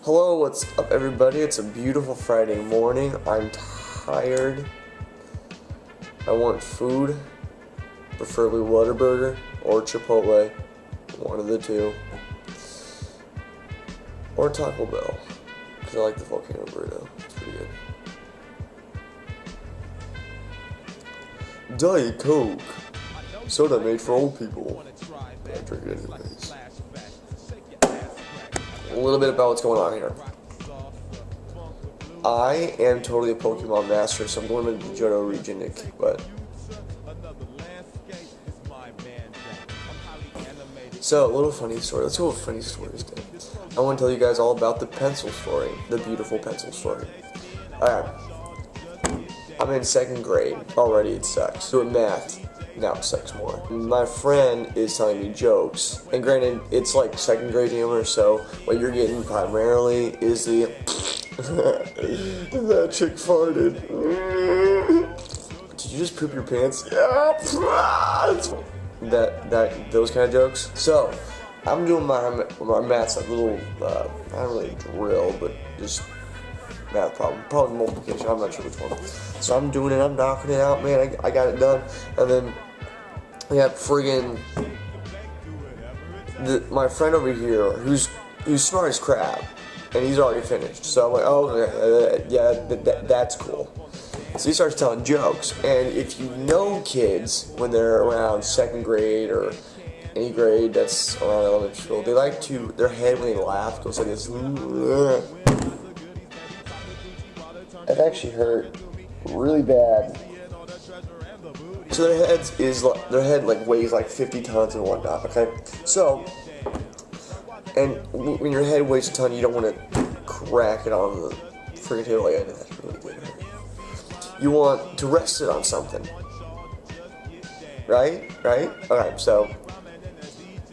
Hello, what's up everybody? It's a beautiful Friday morning. I'm tired. I want food, preferably Whataburger or Chipotle, one of the two, or Taco Bell, because I like the volcano burrito. It's pretty good. Diet Coke, soda made for old people. But I drink it anyways. A little bit about what's going on here. I am totally a Pokemon master, so I'm going to the Johto region, Nick, but... So, a little funny story. Let's go with funny stories then. I want to tell you guys all about the pencil story. The beautiful pencil story. Alright. I'm in 2nd grade. Already it sucks. Doing math. Now it sucks more. My friend is telling me jokes, and granted, it's like 2nd grade humor, so what you're getting primarily is the that chick farted. Did you just poop your pants? Yeah. Those kind of jokes. So I'm doing my maths, like little not really drill, but just math problem, probably multiplication. I'm not sure which one. So I'm doing it. I'm knocking it out, man. I got it done, and then I got friggin' my friend over here, who's smart as crap, and he's already finished. So I'm like, oh yeah, that's cool. So he starts telling jokes, and if you know kids when they're around 2nd grade or any grade that's around elementary school, they like to, their head when they laugh goes like this. It actually hurt really bad. So their head like weighs like 50 tons and whatnot, okay? So, and when your head weighs a ton, you don't want to crack it on the freaking table like that. That's really good. You want to rest it on something. Right? Okay, so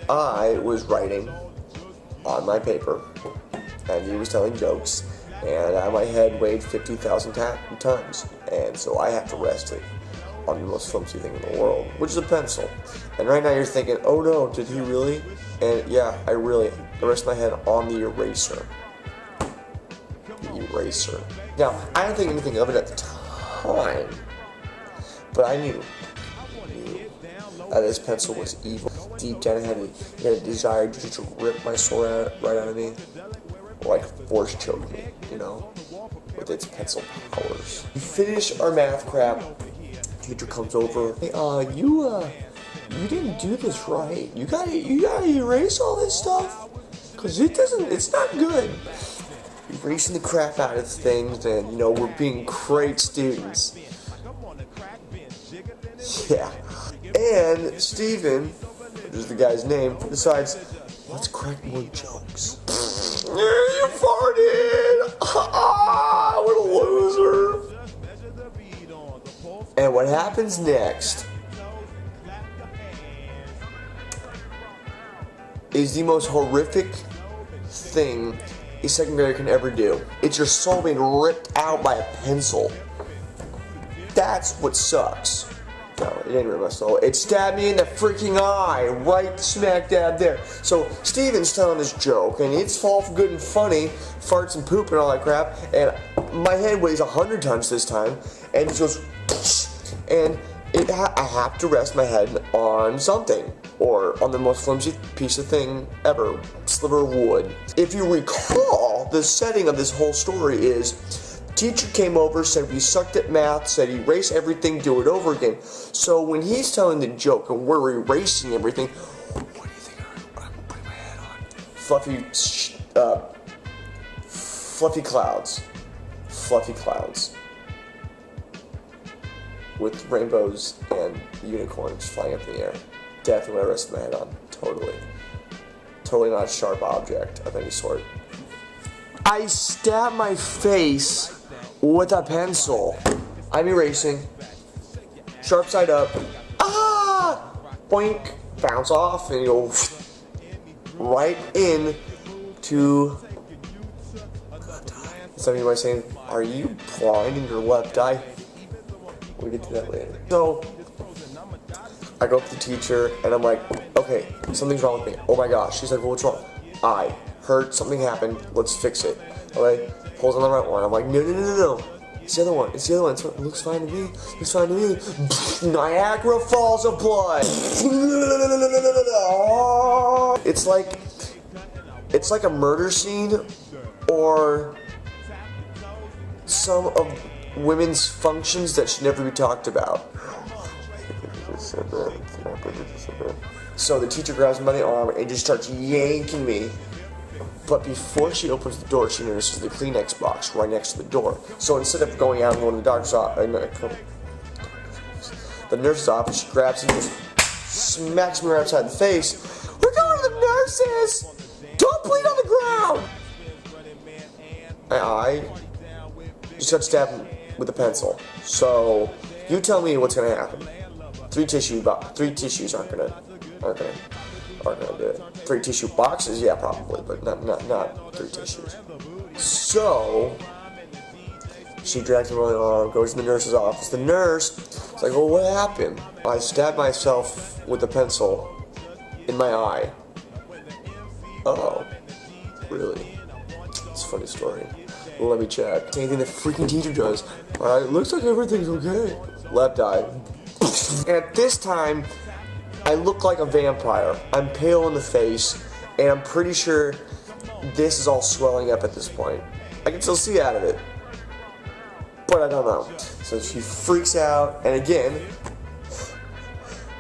I was writing on my paper, and he was telling jokes, and my head weighed 50,000 tons, and so I have to rest it on the most flimsy thing in the world, which is a pencil. And right now you're thinking, oh no, did he really? And yeah, I rest my head on the eraser. The eraser. Now, I didn't think anything of it at the time, but I knew that this pencil was evil. Deep down, it had a desire just to rip my soul right out of me, or like force choke me, you know, with its pencil powers. We finish our math crap. Teacher comes over. Hey, you didn't do this right. You gotta erase all this stuff, cause it's not good. Erasing the crap out of things, and you know, we're being great students. Yeah. And Steven, which is the guy's name, decides, let's crack more jokes. You farted! Ah, what a loser! And what happens next is the most horrific thing a 2nd grader can ever do. It's your soul being ripped out by a pencil. That's what sucks. No, it didn't rip my soul. It stabbed me in the freaking eye, right smack dab there. So Steven's telling this joke, and it's all good and funny, farts and poop and all that crap, and my head weighs 100 tons this time, and it goes, and I have to rest my head on something, or on the most flimsy piece of thing ever, sliver of wood. If you recall, the setting of this whole story is, teacher came over, said we sucked at math, said erase everything, do it over again. So when he's telling the joke and we're erasing everything, what do you think I'm putting my head on? Fluffy clouds. Fluffy clouds. With rainbows and unicorns flying up in the air. Definitely what I rested my head on. Totally. Totally not a sharp object of any sort. I stabbed my face with a pencil. I'm erasing. Sharp side up. Ah! Boink. Bounce off and you go right in to left eye. Some of you might be saying, are you blind in your left eye? We'll get to that later. So, I go up to the teacher and I'm like, okay, something's wrong with me. Oh my gosh. She's like, well, what's wrong? I hurt, something happened, let's fix it. Okay? Pulls on the right one. I'm like, no, no, no, no, no. It's the other one. It's the other one. It looks fine to me. Looks fine to me. Niagara Falls of blood. It's like a murder scene, or some of women's functions that should never be talked about. So the teacher grabs me by the arm and just starts yanking me. But before she opens the door, she notices the Kleenex box right next to the door. So instead of going out and going to the nurse's office, she grabs me and just smacks me right upside the face. We're going to the nurses! Don't bleed on the ground! I just got stabbed with a pencil. So you tell me what's gonna happen. Three tissues aren't gonna do it. 3 tissue boxes, yeah, probably, but not 3 tissues. So she drags me by the arm, goes to the nurse's office. The nurse is like, "Well, what happened?" I stabbed myself with a pencil in my eye. Oh, really? It's a funny story. Well, let me check. Same thing the freaking teacher does. Alright, it looks like everything's okay. Left eye. And at this time, I look like a vampire. I'm pale in the face, and I'm pretty sure this is all swelling up at this point. I can still see out of it, but I don't know. So she freaks out, and again,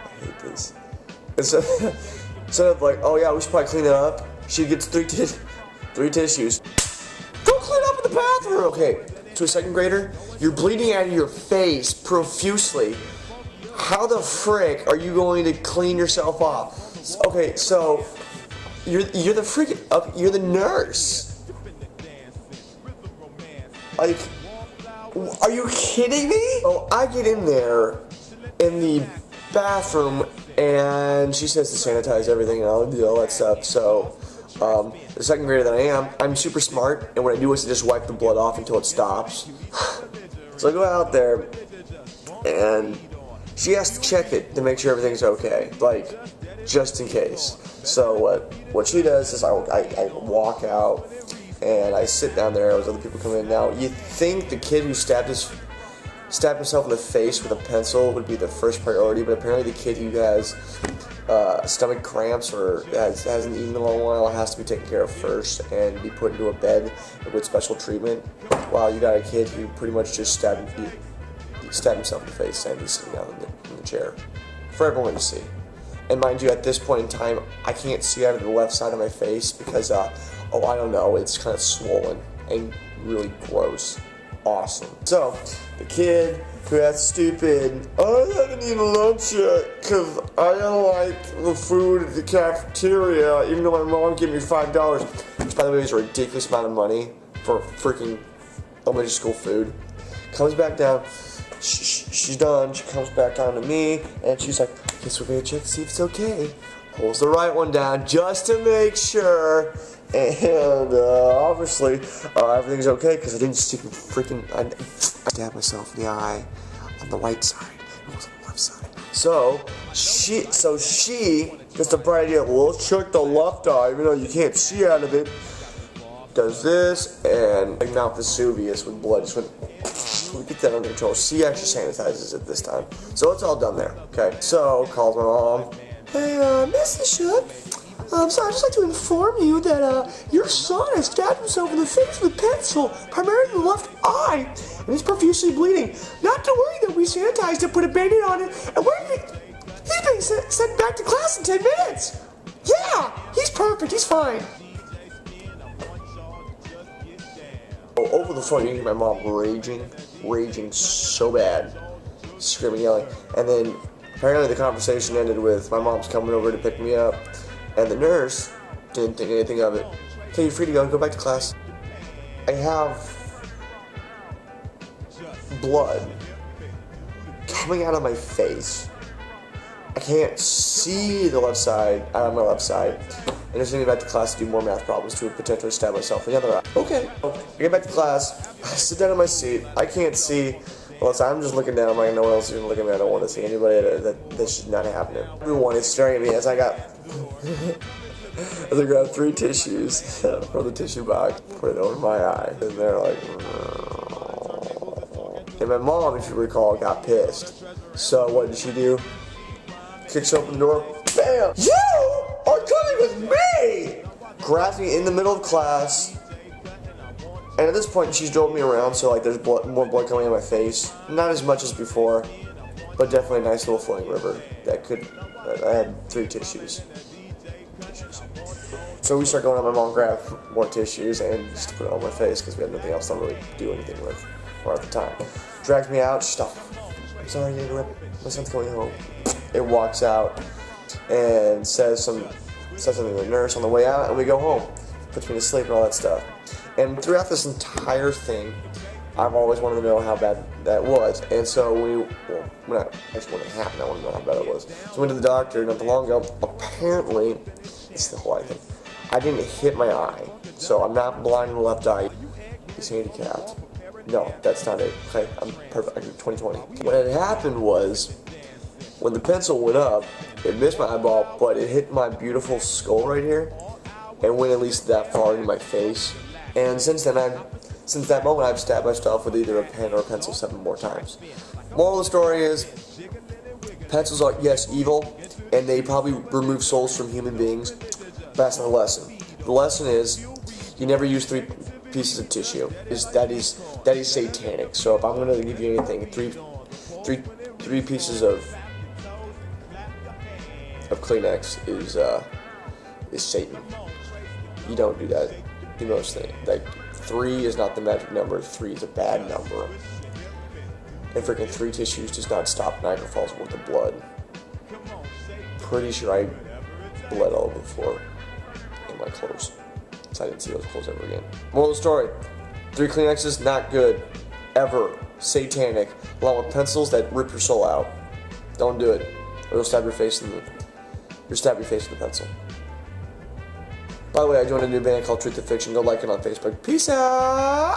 I hate this. Instead of like, oh yeah, we should probably clean it up, she gets 3 tissues. Go clean up in the bathroom! Okay, to a second grader, you're bleeding out of your face profusely. How the frick are you going to clean yourself off? Okay, so you're the nurse. Like, are you kidding me? Oh, I get in there in the bathroom and she says to sanitize everything and I'll do all that stuff. So the second grader that I am, I'm super smart, and what I do is to just wipe the blood off until it stops. So I go out there and she has to check it to make sure everything's okay, like, just in case. So what she does is I walk out and I sit down there as other people come in. Now, you'd think the kid who stabbed himself in the face with a pencil would be the first priority, but apparently the kid who has stomach cramps or hasn't eaten in a long while has to be taken care of first and be put into a bed with special treatment, while you got a kid who pretty much just stabbed himself in the face and he's sitting down in the chair for everyone to see. And mind you, at this point in time, I can't see out of the left side of my face because, I don't know, it's kind of swollen and really gross. Awesome. So, the kid who has stupid, I haven't eaten lunch yet because I don't like the food at the cafeteria, even though my mom gave me $5, which, by the way, is a ridiculous amount of money for freaking elementary school food, comes back down. She's done. She comes back down to me, and she's like, "Guess we're gonna check to see if it's okay." Pulls the right one down just to make sure, and obviously everything's okay because I didn't stick I stabbed myself in the eye on the right side. It was on the left side. So she gets the bright idea. Well, let's check the left eye, even though you can't see out of it. Does this, and like Mount Vesuvius with blood just went. We get that under control. She actually sanitizes it this time. So it's all done there. Okay, so calls my mom. "Hey, Mrs. Shook, so I'd just like to inform you that your son has stabbed himself in the face with a pencil, primarily in the left eye, and he's profusely bleeding. Not to worry that we sanitized it, put a Band-Aid on it, and he's being sent back to class in 10 minutes. Yeah, he's perfect, he's fine." Over the phone, you hear my mom raging so bad, screaming, yelling, and then apparently the conversation ended with my mom's coming over to pick me up, and the nurse didn't think anything of it. "Okay, you're free to go back to class." I have blood coming out of my face. I can't see the left side out of my left side. And just sending me back to class to do more math problems to potentially stab myself in the other eye. Okay. I get back to class, I sit down in my seat, I can't see. Well, so I'm just looking down, I'm like, no one else is even looking at me, I don't want to see anybody, that this should not happen. Everyone is staring at me as I got As I grabbed 3 tissues from the tissue box, put it over my eye, and they're like, and my mom, if you recall, got pissed. So what did she do? Kicks open the door, bam! You are coming with me! Grabs me in the middle of class, and at this point she's drove me around, so like there's more blood coming out of my face. Not as much as before, but definitely a nice little flowing river that could. I had 3 tissues. So we start going up. My mom grabbed more tissues and just put it on my face because we had nothing else to really do anything with, or at the time. Drags me out. Stop. I'm sorry to interrupt. My son's going home. It walks out and says something to the nurse on the way out, and we go home. Puts me to sleep and all that stuff. And throughout this entire thing, I've always wanted to know how bad that was. And so when it happened, I wanted to know how bad it was. So we went to the doctor not too long ago. Apparently, this is the whole thing. I didn't hit my eye, so I'm not blind in the left eye. He's handicapped. No, that's not it. Okay, I'm perfect. I do 20/20. What had happened was, when the pencil went up, it missed my eyeball, but it hit my beautiful skull right here, and went at least that far into my face. And since that moment, I've stabbed myself with either a pen or a pencil 7 more times. Moral of the story is, pencils are, yes, evil, and they probably remove souls from human beings. That's not the lesson. The lesson is, you never use 3 pieces of tissue. That is satanic. So if I'm going to give you anything, three pieces of Kleenex is Satan. You don't do that. Do most things. Like 3 is not the magic number. 3 is a bad number. And freaking 3 tissues does not stop Niagara Falls worth of blood. Pretty sure I bled all over the floor in my clothes. So I didn't see those clothes ever again. Moral of the story: 3 Kleenexes, not good. Ever. Satanic. Along with pencils that rip your soul out. Don't do it. Or you'll stab your face in the pencil. By the way, I joined a new band called Truth or Fiction. Go like it on Facebook. Peace out!